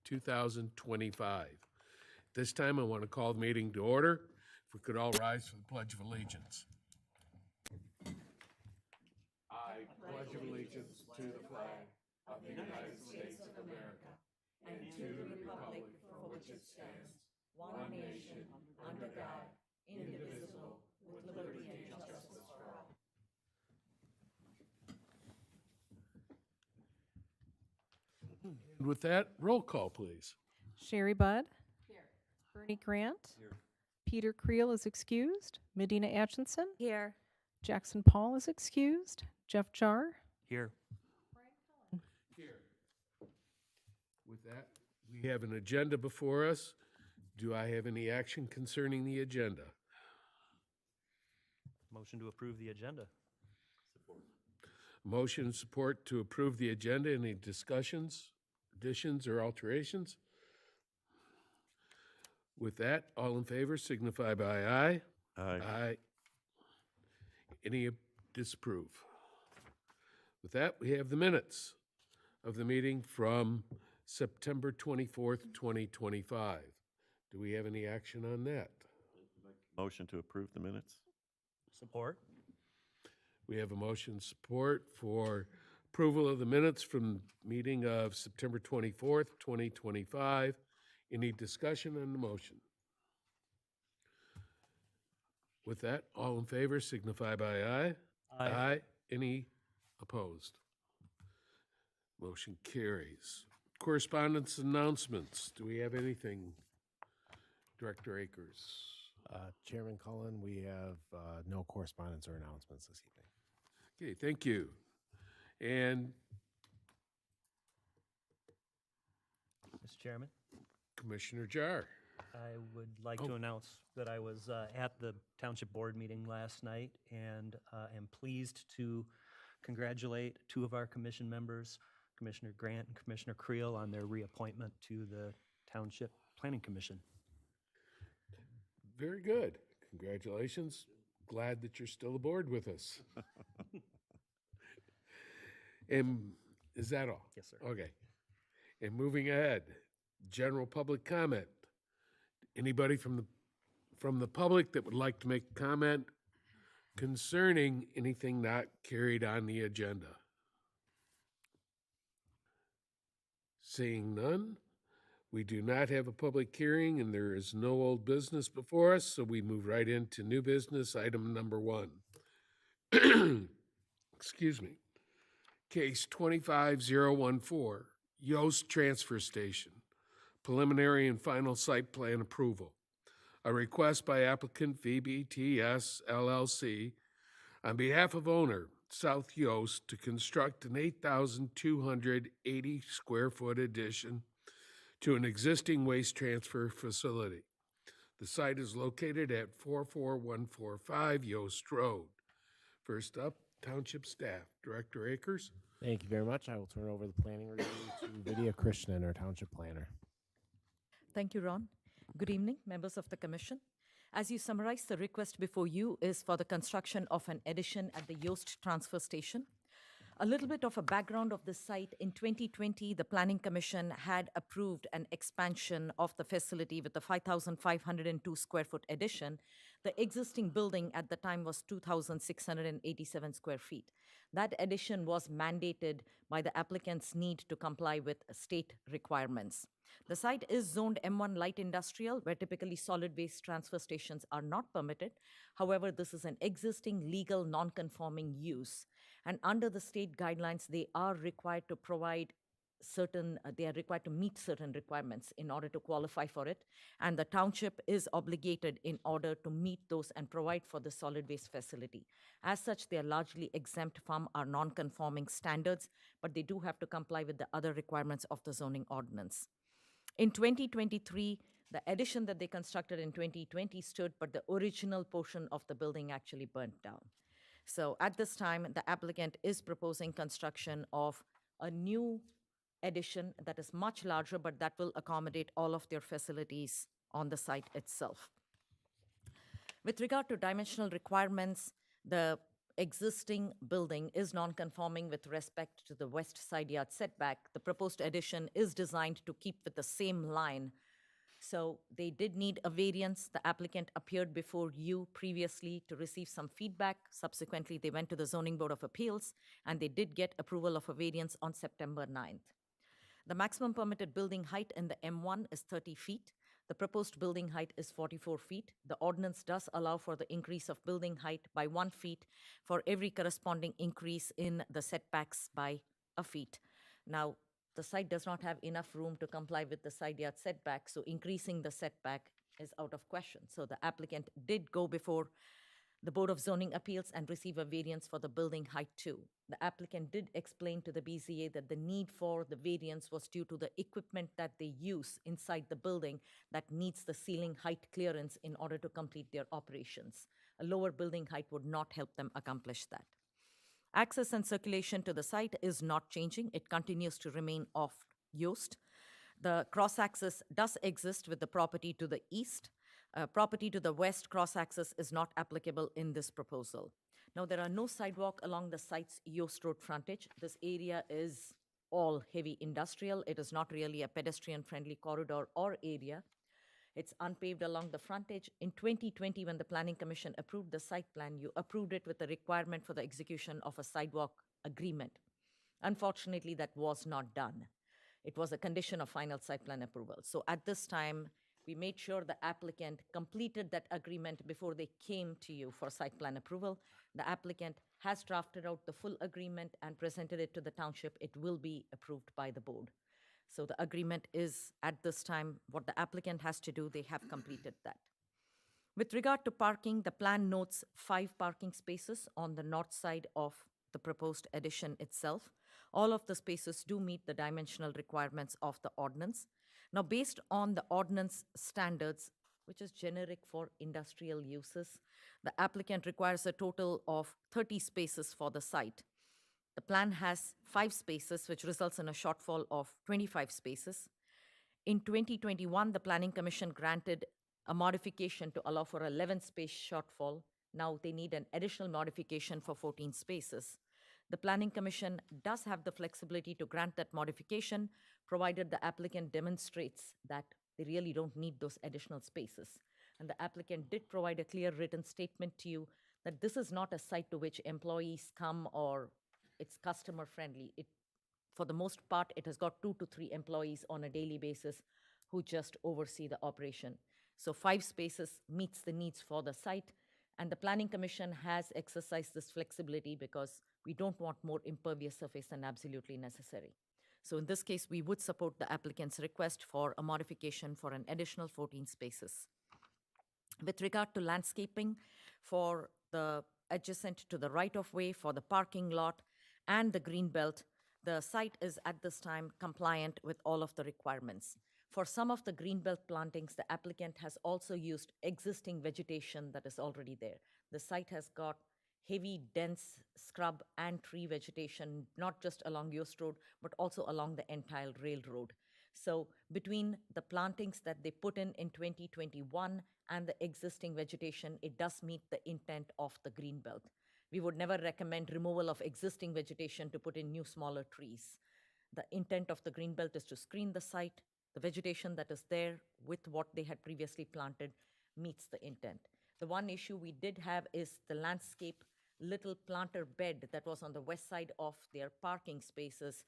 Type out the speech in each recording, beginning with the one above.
2025. This time, I want to call the meeting to order. If we could all rise for the Pledge of Allegiance. I pledge allegiance to the flag of the United States of America and to the republic for which it stands, one nation, under God, indivisible, with liberty and justice for all. And with that, roll call, please. Sherry Budd. Here. Bernie Grant. Here. Peter Creel is excused. Medina Atchison. Here. Jackson Paul is excused. Jeff Jar. Here. Here. With that, we have an agenda before us. Do I have any action concerning the agenda? Motion to approve the agenda. Motion and support to approve the agenda. Any discussions, additions, or alterations? With that, all in favor signify by aye. Aye. Aye. Any disapprove? With that, we have the minutes of the meeting from September 24th, 2025. Do we have any action on that? Motion to approve the minutes? Support. We have a motion support for approval of the minutes from meeting of September 24th, 2025. Any discussion on the motion? With that, all in favor signify by aye. Aye. Any opposed? Motion carries. Correspondence announcements. Do we have anything, Director Akers? Chairman Cullen, we have no correspondence or announcements this evening. Okay, thank you. And Mr. Chairman, Commissioner Jar. I would like to announce that I was at the Township Board meeting last night and am pleased to congratulate two of our commission members, Commissioner Grant and Commissioner Creel, on their reappointment to the Township Planning Commission. Very good. Congratulations. Glad that you're still aboard with us. And is that all? Yes, sir. Okay. And moving ahead, general public comment. Anybody from the public that would like to make a comment concerning anything not carried on the agenda? Seeing none, we do not have a public hearing and there is no old business before us, so we move right into new business, item number 1. Excuse me. Case 25014, Yost Transfer Station, preliminary and final site plan approval. A request by applicant VBTS LLC on behalf of owner South Yost to construct an 8,280 square foot addition to an existing waste transfer facility. The site is located at 44145 Yost Road. First up, Township staff. Director Akers. Thank you very much. I will turn over the planning review to Vidya Krishnan, our township planner. Thank you, Ron. Good evening, members of the Commission. As you summarize, the request before you is for the construction of an addition at the Yost Transfer Station. A little bit of a background of the site. In 2020, the Planning Commission had approved an expansion of the facility with a 5,502 square foot addition. The existing building at the time was 2,687 square feet. That addition was mandated by the applicant's need to comply with state requirements. The site is zoned M1 light industrial, where typically solid waste transfer stations are not permitted. However, this is an existing legal non-conforming use. And under the state guidelines, they are required to meet certain requirements in order to qualify for it. And the township is obligated in order to meet those and provide for the solid waste facility. As such, they are largely exempt from our non-conforming standards, but they do have to comply with the other requirements of the zoning ordinance. In 2023, the addition that they constructed in 2020 stood, but the original portion of the building actually burnt down. So at this time, the applicant is proposing construction of a new addition that is much larger, but that will accommodate all of their facilities on the site itself. With regard to dimensional requirements, the existing building is non-conforming with respect to the west side yard setback, the proposed addition is designed to keep with the same line. So they did need a variance. The applicant appeared before you previously to receive some feedback. Subsequently, they went to the Zoning Board of Appeals, and they did get approval of a variance on September 9th. The maximum permitted building height in the M1 is 30 feet. The proposed building height is 44 feet. The ordinance does allow for the increase of building height by 1 feet for every corresponding increase in the setbacks by a feet. Now, the site does not have enough room to comply with the side yard setback, so increasing the setback is out of question. So the applicant did go before the Board of Zoning Appeals and receive a variance for the building height too. The applicant did explain to the BZA that the need for the variance was due to the equipment that they use inside the building that needs the ceiling height clearance in order to complete their operations. A lower building height would not help them accomplish that. Access and circulation to the site is not changing. It continues to remain off Yoast. The cross-access does exist with the property to the east. Property to the west cross-access is not applicable in this proposal. Now, there are no sidewalk along the site's Yoast Road frontage. This area is all heavy industrial. It is not really a pedestrian-friendly corridor or area. It's unpaved along the frontage. In 2020, when the Planning Commission approved the site plan, you approved it with the requirement for the execution of a sidewalk agreement. Unfortunately, that was not done. It was a condition of final site plan approval. So at this time, we made sure the applicant completed that agreement before they came to you for site plan approval. The applicant has drafted out the full agreement and presented it to the township. It will be approved by the board. So the agreement is, at this time, what the applicant has to do. They have completed that. With regard to parking, the plan notes 5 parking spaces on the north side of the proposed addition itself. All of the spaces do meet the dimensional requirements of the ordinance. Now, based on the ordinance standards, which is generic for industrial uses, the applicant requires a total of 30 spaces for the site. The plan has 5 spaces, which results in a shortfall of 25 spaces. In 2021, the Planning Commission granted a modification to allow for 11 space shortfall. Now they need an additional modification for 14 spaces. The Planning Commission does have the flexibility to grant that modification, provided the applicant demonstrates that they really don't need those additional spaces. And the applicant did provide a clear written statement to you that this is not a site to which employees come or it's customer friendly. For the most part, it has got 2 to 3 employees on a daily basis who just oversee the operation. So 5 spaces meets the needs for the site. And the Planning Commission has exercised this flexibility because we don't want more impervious surface than absolutely necessary. So in this case, we would support the applicant's request for a modification for an additional 14 spaces. With regard to landscaping for the adjacent to the right-of-way, for the parking lot, and the green belt, the site is at this time compliant with all of the requirements. For some of the greenbelt plantings, the applicant has also used existing vegetation that is already there. The site has got heavy, dense scrub and tree vegetation, not just along Yoast Road, but also along the entire railroad. So between the plantings that they put in 2021 and the existing vegetation, it does meet the intent of the greenbelt. We would never recommend removal of existing vegetation to put in new, smaller trees. The intent of the greenbelt is to screen the site. The vegetation that is there with what they had previously planted meets the intent. The one issue we did have is the landscape little planter bed that was on the west side of their parking spaces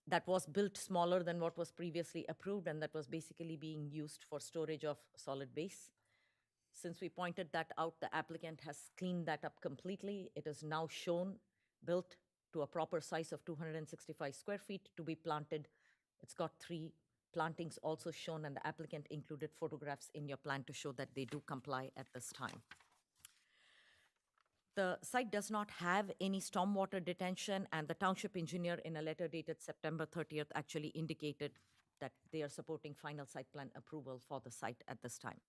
that was built smaller than what was previously approved, and that was basically being used for storage of solid waste. Since we pointed that out, the applicant has cleaned that up completely. It is now shown, built to a proper size of 265 square feet to be planted. It's got 3 plantings also shown, and the applicant included photographs in your plan to show that they do comply at this time. The site does not have any stormwater detention, and the township engineer in a letter dated September 30th actually indicated that they are supporting final site plan approval for the site at this time.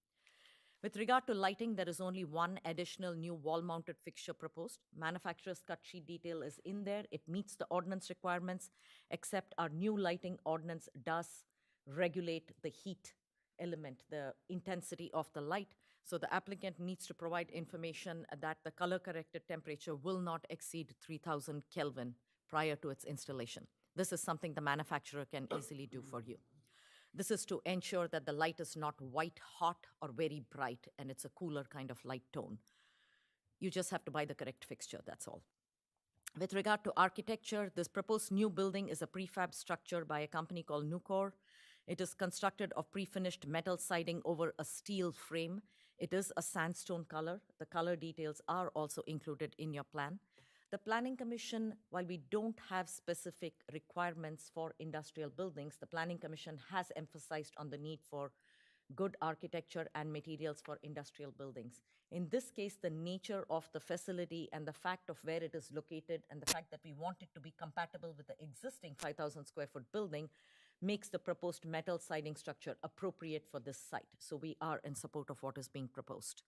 With regard to lighting, there is only one additional new wall-mounted fixture proposed. Manufacturer's cut sheet detail is in there. It meets the ordinance requirements, except our new lighting ordinance does regulate the heat element, the intensity of the light. So the applicant needs to provide information that the color-corrected temperature will not exceed 3000 Kelvin prior to its installation. This is something the manufacturer can easily do for you. This is to ensure that the light is not white hot or very bright, and it's a cooler kind of light tone. You just have to buy the correct fixture, that's all. With regard to architecture, this proposed new building is a prefab structure by a company called Nucor. It is constructed of pre-finished metal siding over a steel frame. It is a sandstone color. The color details are also included in your plan. The Planning Commission, while we don't have specific requirements for industrial buildings, the Planning Commission has emphasized on the need for good architecture and materials for industrial buildings. In this case, the nature of the facility and the fact of where it is located and the fact that we want it to be compatible with the existing 5,000 square foot building makes the proposed metal siding structure appropriate for this site. So we are in support of what is being proposed.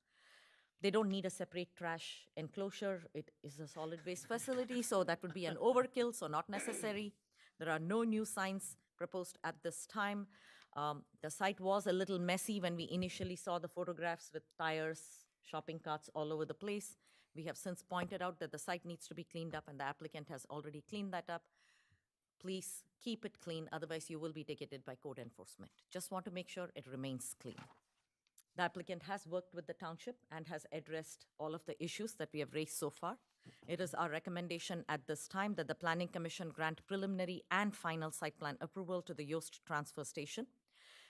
They don't need a separate trash enclosure. It is a solid waste facility, so that would be an overkill, so not necessary. There are no new signs proposed at this time. The site was a little messy when we initially saw the photographs with tires, shopping carts all over the place. We have since pointed out that the site needs to be cleaned up, and the applicant has already cleaned that up. Please keep it clean, otherwise you will be ticketed by code enforcement. Just want to make sure it remains clean. The applicant has worked with the township and has addressed all of the issues that we have raised so far. It is our recommendation at this time that the Planning Commission grant preliminary and final site plan approval to the Yost Transfer Station,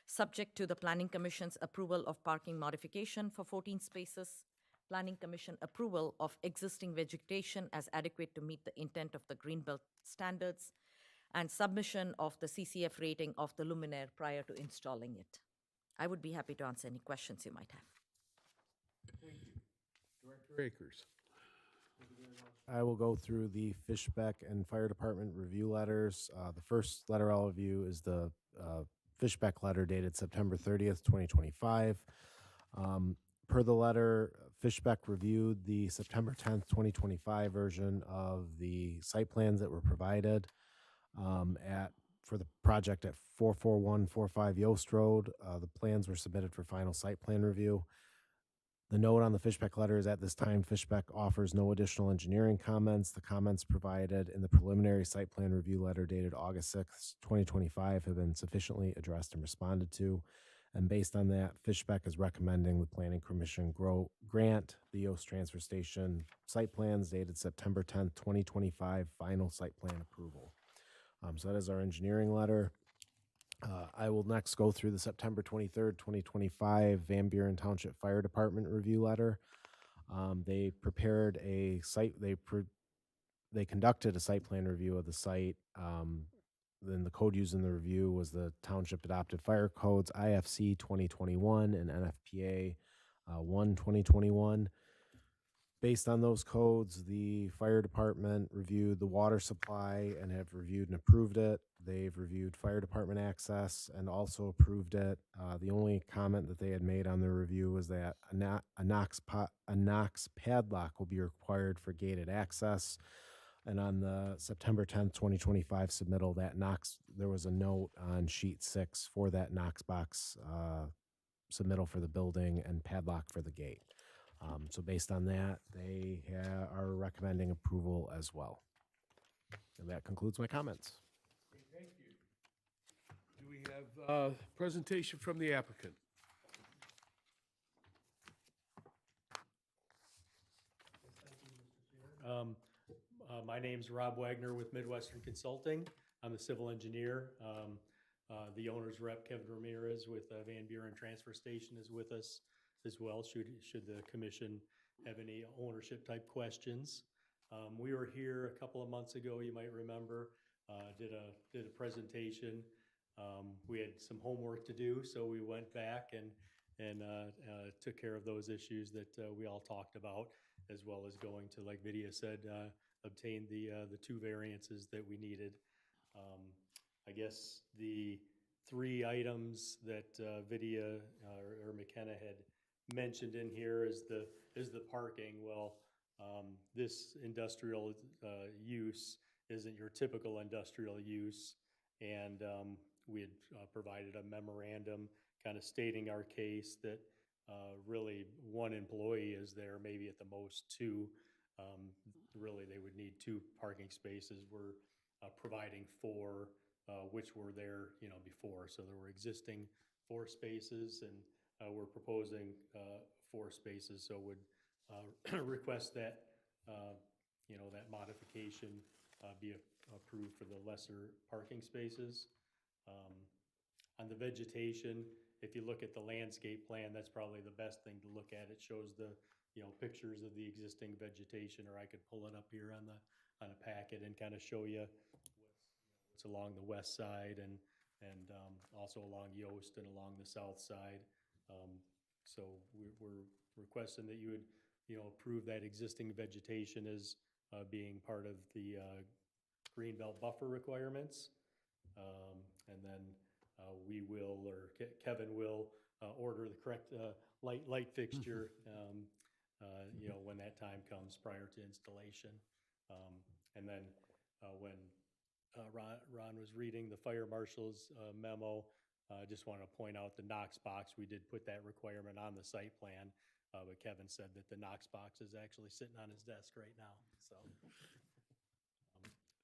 subject to the Planning Commission's approval of parking modification for 14 spaces, Planning Commission approval of existing vegetation as adequate to meet the intent of the Greenbelt standards, and submission of the CCF rating of the luminaire prior to installing it. I would be happy to answer any questions you might have. Thank you. Director Akers. I will go through the Fishbeck and Fire Department review letters. The first letter I'll review is the Fishbeck letter dated September 30th, 2025. Per the letter, Fishbeck reviewed the September 10th, 2025 version of the site plans that were provided for the project at 44145 Yost Road. The plans were submitted for final site plan review. The note on the Fishbeck letter is at this time, Fishbeck offers no additional engineering comments. The comments provided in the preliminary site plan review letter dated August 6th, 2025 have been sufficiently addressed and responded to. And based on that, Fishbeck is recommending the Planning Commission grant the Yost Transfer Station site plans dated September 10th, 2025 final site plan approval. So that is our engineering letter. I will next go through the September 23rd, 2025 Van Buren Township Fire Department review letter. They prepared a site, they conducted a site plan review of the site. Then the code used in the review was the Township Adopted Fire Codes, IFC 2021 and NFPA 1 2021. Based on those codes, the fire department reviewed the water supply and have reviewed and approved it. They've reviewed fire department access and also approved it. The only comment that they had made on their review was that a Knox padlock will be required for gated access. And on the September 10th, 2025 submittal, there was a note on sheet 6 for that Knox box submittal for the building and padlock for the gate. So based on that, they are recommending approval as well. And that concludes my comments. Thank you. Do we have a presentation from the applicant? My name's Rob Wagner with Midwestern Consulting. I'm the civil engineer. The owner's rep, Kevin Ramirez with Van Buren Transfer Station, is with us as well, should the commission have any ownership type questions. We were here a couple of months ago, you might remember, did a presentation. We had some homework to do, so we went back and took care of those issues that we all talked about, as well as going to, like Vidya said, obtain the 2 variances that we needed. I guess the 3 items that Vidya or McKenna had mentioned in here is the parking. Well, this industrial use isn't your typical industrial use, and we had provided a memorandum kind of stating our case that really one employee is there, maybe at the most two. Really, they would need 2 parking spaces. We're providing 4, which were there, before. So there were existing 4 spaces, and we're proposing 4 spaces. So would request that, that modification be approved for the lesser parking spaces. On the vegetation, if you look at the landscape plan, that's probably the best thing to look at. It shows the, pictures of the existing vegetation, or I could pull it up here on a packet and kind of show you what's along the west side and also along Yost and along the south side. So we're requesting that you would, approve that existing vegetation as being part of the Greenbelt buffer requirements. And then we will, or Kevin will, order the correct light fixture, when that time comes prior to installation. And then when Ron was reading the fire marshal's memo, I just want to point out the Knox box. We did put that requirement on the site plan, but Kevin said that the Knox box is actually sitting on his desk right now, so.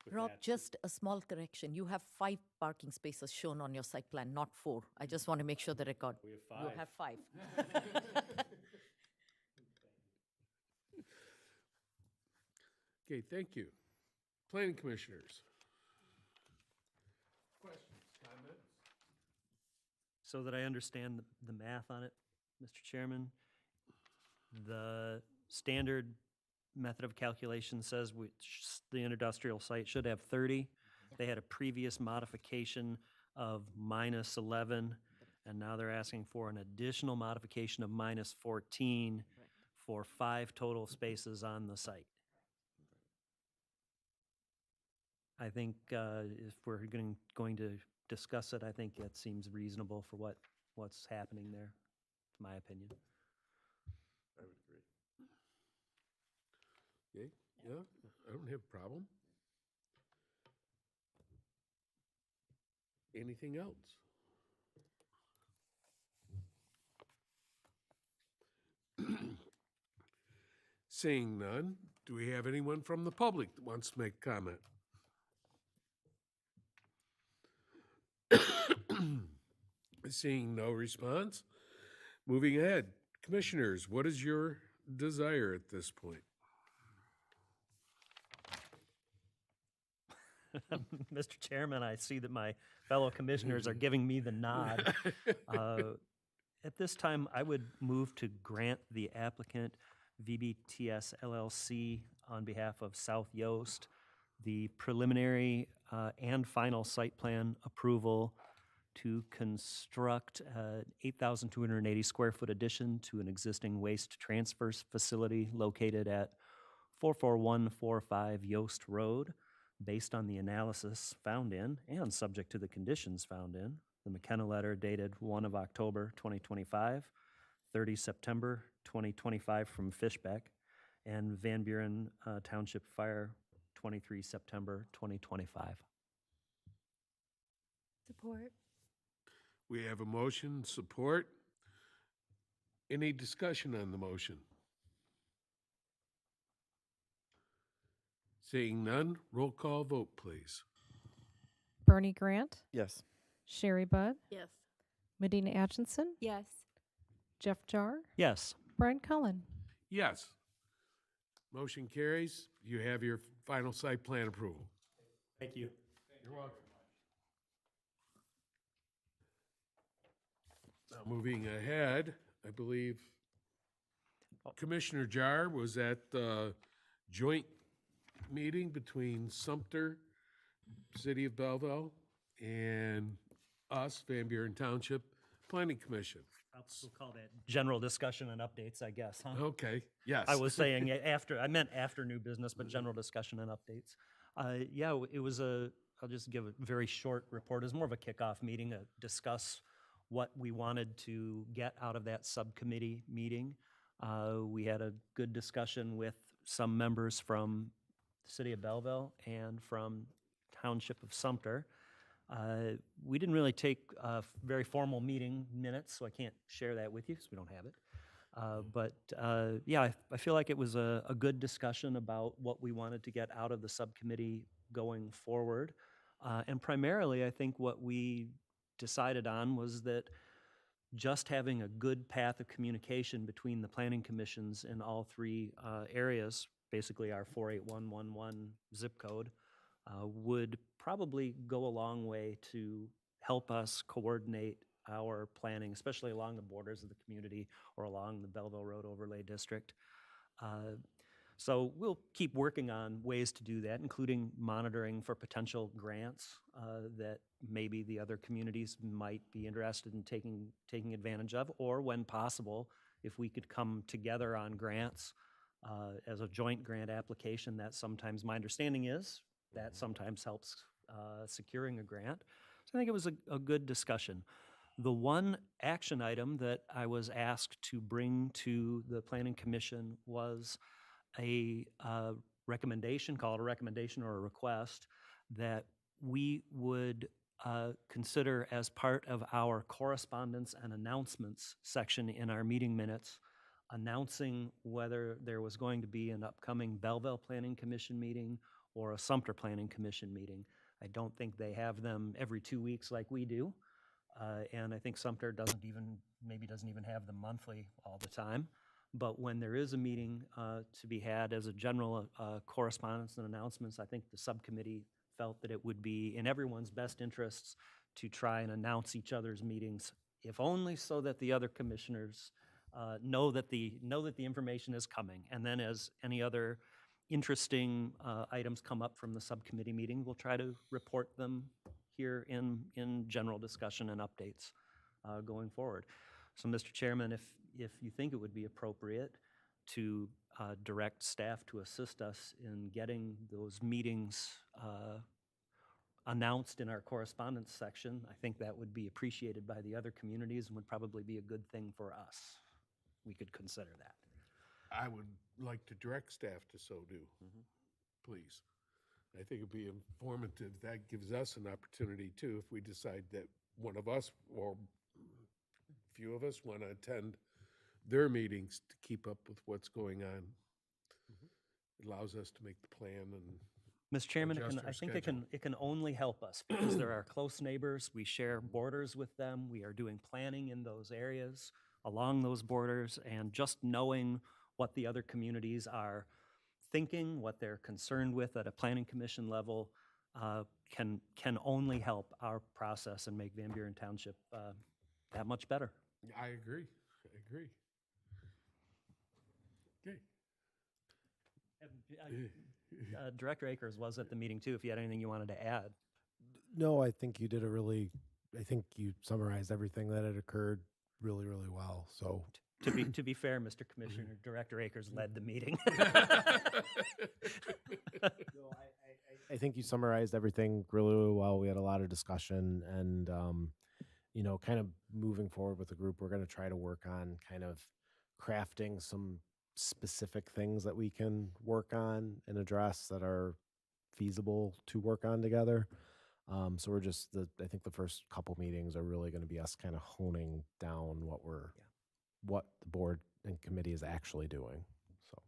With Rob, that- just a small correction. You have 5 parking spaces shown on your site plan, not 4. I just want to make sure the record. We have 5. You have 5. Okay, thank you. Planning commissioners. Questions, comments? So that I understand the math on it, Mr. Chairman, the standard method of calculation says the industrial site should have 30. They had a previous modification of -11, and now they're asking for an additional modification of -14 for 5 total spaces on the site. I think if we're going to discuss it, I think that seems reasonable for what's happening there, in my opinion. I would agree. Okay, yeah, I don't have a problem. Anything else? Seeing none, do we have anyone from the public that wants to make a comment? Seeing no response, moving ahead. Commissioners, what is your desire at this point? Mr. Chairman, I see that my fellow commissioners are giving me the nod. At this time, I would move to grant the applicant VBTS LLC on behalf of South Yost the preliminary and final site plan approval to construct an 8,280 square foot addition to an existing waste transfer facility located at 44145 Yost Road, based on the analysis found in and subject to the conditions found in the McKenna letter dated 1 of October 2025, 30 September 2025 from Fishbeck, and Van Buren Township Fire 23 September 2025. Support. We have a motion, support. Any discussion on the motion? Seeing none, roll call vote, please. Bernie Grant, Yes. Sherry Budd, Yes. Medina Atchison, Yes. Jeff Jar, Yes. Brian Cullen. Yes. Motion carries. You have your final site plan approval. Thank you. You're welcome. Now, moving ahead, I believe Commissioner Jar was at the joint meeting between Sumter, City of Belleville, and us, Van Buren Township Planning Commission. We'll call that general discussion and updates, I guess, huh? Okay, yes. I was saying I meant after new business, but general discussion and updates. Yeah, it was I'll just give a very short report. It was more of a kickoff meeting, discuss what we wanted to get out of that subcommittee meeting. We had a good discussion with some members from the City of Belleville and from Township of Sumter. We didn't really take very formal meeting minutes, so I can't share that with you because we don't have it. Yeah, I feel like it was a good discussion about what we wanted to get out of the subcommittee going forward. And primarily, I think what we decided on was that just having a good path of communication between the planning commissions in all three areas, basically our 48111 zip code, would probably go a long way to help us coordinate our planning, especially along the borders of the community or along the Belleville Road Overlay District. So we'll keep working on ways to do that, including monitoring for potential grants that maybe the other communities might be interested in taking advantage of, or when possible, if we could come together on grants as a joint grant application. That sometimes, my understanding is, that sometimes helps securing a grant. So I think it was a good discussion. The one action item that I was asked to bring to the Planning Commission was a recommendation, call it a recommendation or a request, that we would consider as part of our correspondence and announcements section in our meeting minutes, announcing whether there was going to be an upcoming Belleville Planning Commission meeting or a Sumter Planning Commission meeting. I don't think they have them every 2 weeks like we do. And I think Sumter maybe doesn't even have them monthly all the time. But when there is a meeting to be had as a general correspondence and announcements, I think the subcommittee felt that it would be in everyone's best interests to try and announce each other's meetings, if only so that the other commissioners know that the information is coming. And then as any other interesting items come up from the subcommittee meeting, we'll try to report them here in general discussion and updates going forward. So, Mr. Chairman, if you think it would be appropriate to direct staff to assist us in getting those meetings announced in our correspondence section, I think that would be appreciated by the other communities and would probably be a good thing for us. We could consider that. I would like to direct staff to so do, please. I think it'd be informative. That gives us an opportunity too, if we decide that one of us or a few of us want to attend their meetings to keep up with what's going on. It allows us to make the plan and Mr. Chairman, adjust our I think schedule. it can only help us because there are close neighbors. We share borders with them. We are doing planning in those areas along those borders, and just knowing what the other communities are thinking, what they're concerned with at a planning commission level, can only help our process and make Van Buren Township that much better. I agree. I agree. Okay. Director Akers was at the meeting too, if you had anything you wanted to add. No, I think you did I think you summarized everything that had occurred really, really well. So To be fair, Mr. Commissioner, Director Akers led the meeting. I think you summarized everything really, really well. We had a lot of discussion and, kind of moving forward with the group, we're going to try to work on kind of crafting some specific things that we can work on and address that are feasible to work on together. So we're I think the first couple meetings are really going to be us kind of honing down what the board and committee is actually doing. So.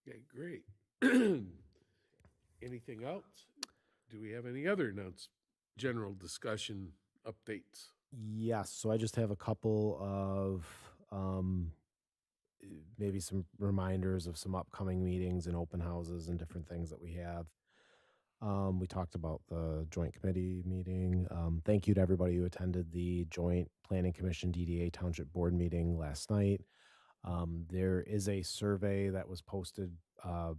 Okay, great. Anything else? Do we have any other general discussion updates? Yes, so I just have a couple of maybe some reminders of some upcoming meetings and open houses and different things that we have. We talked about the joint committee meeting. Thank you to everybody who attended the joint planning commission DDA township board meeting last night. There is a survey that was posted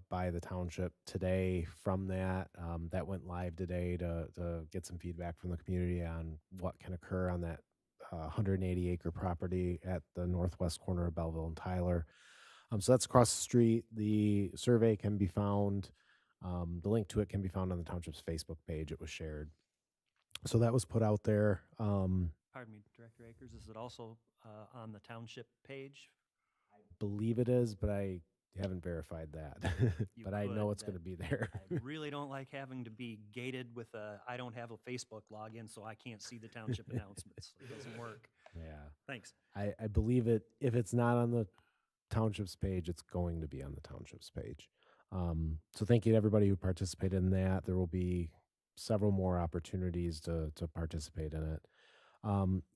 by the township today from that. That went live today to get some feedback from the community on what can occur on that 180 acre property at the northwest corner of Belleville and Tyler. So that's across the street. The survey can be found. The link to it can be found on the township's Facebook page. It was shared. So that was put out there. Pardon me, Director Akers, is it also on the township page? Believe it is, but I haven't verified that. But I know could, it's going to be there. I really don't like having to be gated with I don't have a Facebook login, so I can't see the township announcements. It doesn't work. Yeah. Thanks. I believe it, if it's not on the township's page, it's going to be on the township's page. So thank you to everybody who participated in that. There will be several more opportunities to participate in it.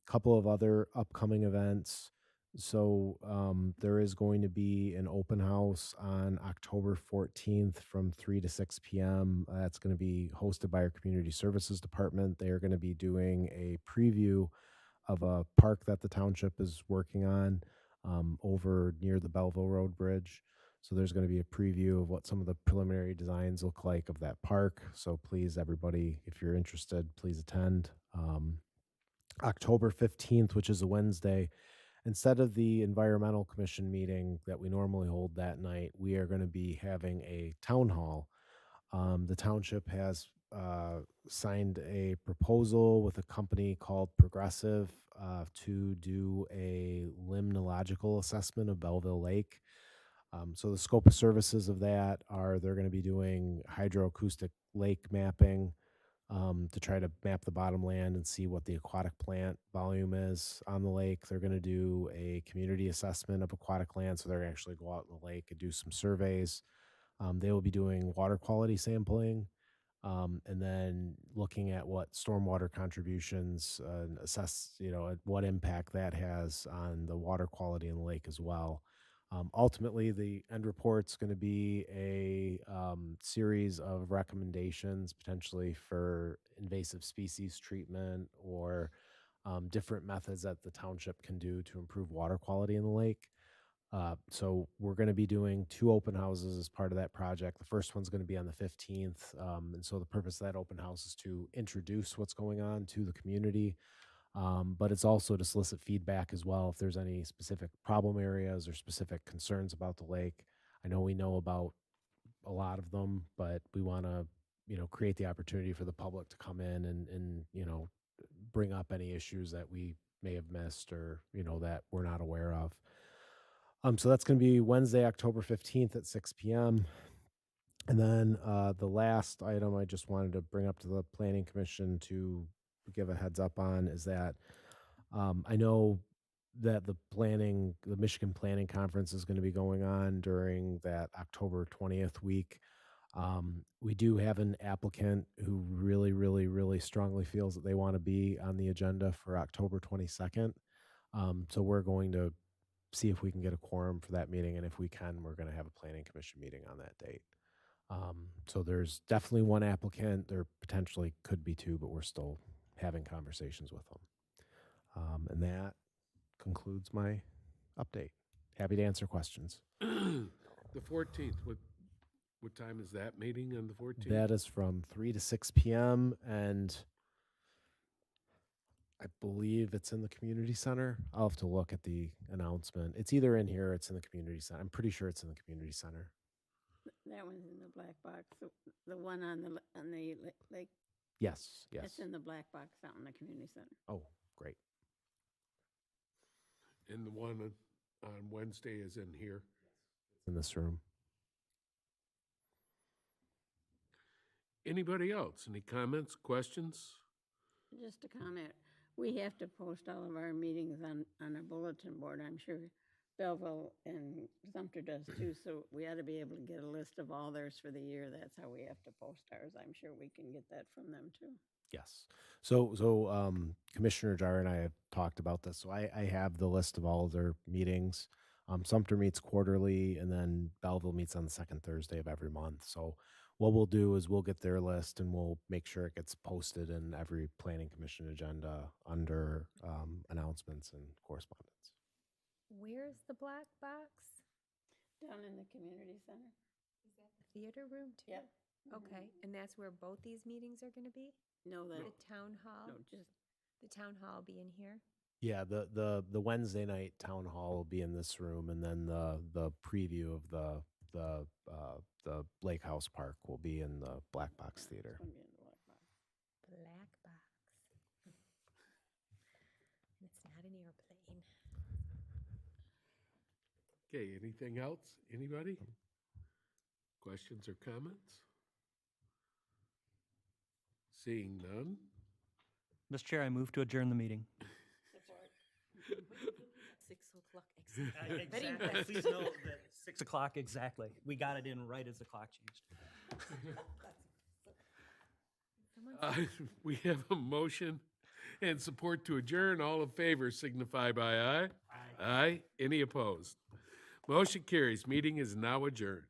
Couple of other upcoming events. So there is going to be an open house on October 14th from 3 to 6 p.m. That's going to be hosted by our Community Services Department. They are going to be doing a preview of a park that the township is working on over near the Belleville Road Bridge. So there's going to be a preview of what some of the preliminary designs look like of that park. So please, everybody, if you're interested, please attend. October 15th, which is a Wednesday, instead of the Environmental Commission meeting that we normally hold that night, we are going to be having a town hall. The township has signed a proposal with a company called Progressive to do a limnological assessment of Belleville Lake. So the scope of services of that are they're going to be doing hydroacoustic lake mapping to try to map the bottom land and see what the aquatic plant volume is on the lake. They're going to do a community assessment of aquatic land, so they're going to actually go out in the lake and do some surveys. They will be doing water quality sampling, and then looking at what stormwater contributions and assess, what impact that has on the water quality in the lake as well. Ultimately, the end report's going to be a series of recommendations, potentially for invasive species treatment or different methods that the township can do to improve water quality in the lake. So we're going to be doing 2 open houses as part of that project. The first one's going to be on the 15th. And so the purpose of that open house is to introduce what's going on to the community. But it's also to solicit feedback as well if there's any specific problem areas or specific concerns about the lake. I know we know about a lot of them, but we want to, create the opportunity for the public to come in and bring up any issues that we may have missed or, that we're not aware of. So that's going to be Wednesday, October 15th at 6 p.m. And then the last item I just wanted to bring up to the Planning Commission to give a heads up on is that I know that the Michigan Planning Conference is going to be going on during that October 20th week. We do have an applicant who really, really, really strongly feels that they want to be on the agenda for October 22nd. So we're going to see if we can get a quorum for that meeting. And if we can, we're going to have a Planning Commission meeting on that date. So there's definitely one applicant. There potentially could be 2, but we're still having conversations with them. And that concludes my update. Happy to answer questions. The 14th, what time is that meeting on the 14th? That is from 3 to 6 p.m. and I believe it's in the community center. I'll have to look at the announcement. It's either in here or it's in the community center. I'm pretty sure it's in the community center. That one's in the black box. The one on the lake, Yes, that's yes. in the black box out in the community center. Oh, great. And the one on Wednesday is in here. It's in this room. Anybody else? Any comments, questions? Just a comment, we have to post all of our meetings on a bulletin board. I'm sure Belleville and Sumter does too, so we ought to be able to get a list of all theirs for the year. That's how we have to post ours. I'm sure we can get that from them too. Yes. So Commissioner Jar and I have talked about this. So I have the list of all of their meetings. Sumter meets quarterly, and then Belleville meets on the second Thursday of every month. So what we'll do is we'll get their list and we'll make sure it gets posted in every Planning Commission agenda under announcements and correspondence. Where's the black box? Down in the community center? Is that the theater room too? Yep. Okay, and that's where both these meetings are gonna be? No, The that, town hall? no, just, The town hall will be in here? Yeah, the Wednesday night town hall will be in this room, and then the preview of the Lake House Park will be in the Black Box Theater. it's gonna be in the black box. Black box. And it's not an airplane. Okay, anything else? Anybody? Questions or comments? Seeing none? Mr. Chair, I move to adjourn the meeting. 6 o'clock exactly. Very Exactly. impressed. Please note that 6 o'clock exactly. We got it in right as the clock changed. We have a motion and support to adjourn. All in favor signify by aye. Aye. Any opposed? Motion carries. Meeting is now adjourned.